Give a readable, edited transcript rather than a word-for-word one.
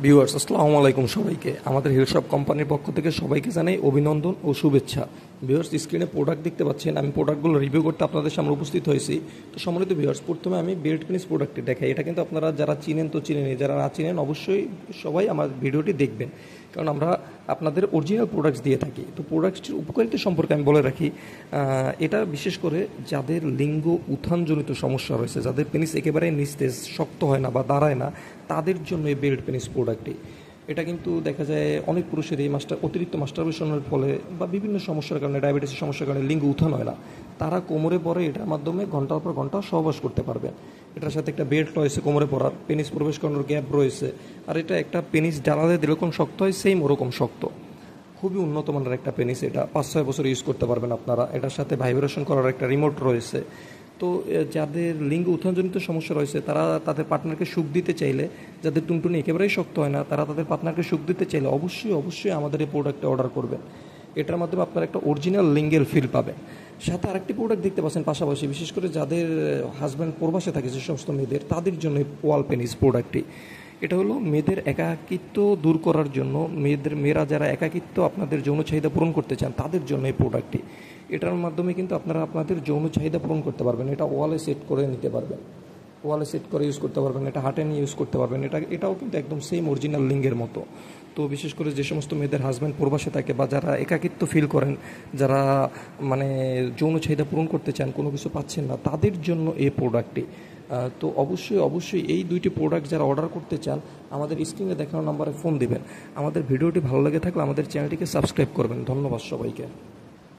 Viewers আসসালামু আলাইকুম সবাইকে। আমাদের হিলশপ কোম্পানির পক্ষ থেকে সবাইকে জানাই অভিনন্দন ও শুভেচ্ছা। ভিউয়ার্স, স্ক্রিনে প্রোডাক্ট দেখতে পাচ্ছেন, আমি প্রোডাক্টগুলো রিভিউ করতে আপনাদের সামনে উপস্থিত হয়েছি। তো সম্মানিত ভিউয়ার্স, প্রথমে আমি বেল্ট ফিনিশ প্রোডাক্টটি দেখাই। এটা কিন্তু আপনারা যারা চিনেন তো চিনেনি, যারা না চিনেন অবশ্যই সবাই আমার ভিডিওটি দেখবেন, কারণ আমরা আপনাদের অরিজিনাল প্রোডাক্টস দিয়ে থাকি। তো প্রোডাক্টটির উপকারিতা সম্পর্কে আমি বলে রাখি, এটা বিশেষ করে যাদের লিঙ্গ উত্থানজনিত সমস্যা রয়েছে, যাদের পেনিস একেবারে নিস্তেজ, শক্ত হয় না বা দাঁড়ায় না, তাদের জন্য এই বেল্ট পেনিস প্রোডাক্টটি। এটা কিন্তু দেখা যায় অনেক পুরুষের এই অতিরিক্ত মাস্টারবেশনের ফলে বা বিভিন্ন সমস্যার কারণে, ডায়াবেটিসের সমস্যার কারণে লিঙ্গ উত্থান হয় না, তারা কোমরে পরে এটার মাধ্যমে ঘন্টার পর ঘন্টা সহবাস করতে পারবে। এটার সাথে একটা বেল্ট রয়েছে কোমরে পরার, পেনিস প্রবেশ করানোর গ্যাপ রয়েছে, আর এটা একটা পেনিস জ্বালালে যেরকম শক্ত হয় সেম ওরকম শক্ত। খুবই উন্নত মানের একটা পেনিস, এটা 5-6 বছর ইউজ করতে পারবেন আপনারা। এটার সাথে ভাইব্রেশন করার একটা রিমোট রয়েছে। তো যাদের লিঙ্গ উত্থানজনিত সমস্যা রয়েছে, তারা তাদের পার্টনারকে সুখ দিতে চাইলে, যাদের টুনটুনি একেবারেই শক্ত হয় না, তারা তাদের পার্টনারকে সুখ দিতে চাইলে অবশ্যই অবশ্যই আমাদের এই প্রোডাক্টটা অর্ডার করবেন। এটার মাধ্যমে আপনারা একটা অরিজিনাল লিঙ্গের ফিল পাবেন। সাথে আরেকটি প্রোডাক্ট দেখতে পাচ্ছেন পাশাপাশি, বিশেষ করে যাদের হাজব্যান্ড প্রবাসে থাকে, যে সমস্ত মেয়েদের, তাদের জন্য এই ওয়াল পেনিস প্রোডাক্টটি। এটা হলো মেয়েদের একাকিত্ব দূর করার জন্য, মেয়েরা যারা একাকিত্ব আপনাদের যৌন চাহিদা পূরণ করতে চান, তাদের জন্য এই প্রোডাক্টটি। এটার মাধ্যমে কিন্তু আপনারা আপনাদের যৌন চাহিদা পূরণ করতে পারবেন। এটা ওয়ালে সেট করে নিতে পারবেন, ওয়ালে সেট করে ইউজ করতে পারবেন, এটা হাটে নিয়ে ইউজ করতে পারবেন। এটাও কিন্তু একদম সেম অরিজিনাল লিঙ্গের মতো। তো বিশেষ করে যে সমস্ত মেয়েদের হাজব্যান্ড প্রবাসে থাকে বা যারা একাকিত্ব ফিল করেন, যারা মানে যৌন চাহিদা পূরণ করতে চান, কোনো কিছু পাচ্ছেন না, তাদের জন্য এই প্রোডাক্টটি। তো অবশ্যই অবশ্যই এই দুইটি প্রোডাক্ট যারা অর্ডার করতে চান, আমাদের স্ক্রিনে দেখানো নাম্বারে ফোন দিবেন। আমাদের ভিডিওটি ভালো লেগে থাকলে আমাদের চ্যানেলটিকে সাবস্ক্রাইব করবেন। ধন্যবাদ সবাইকে।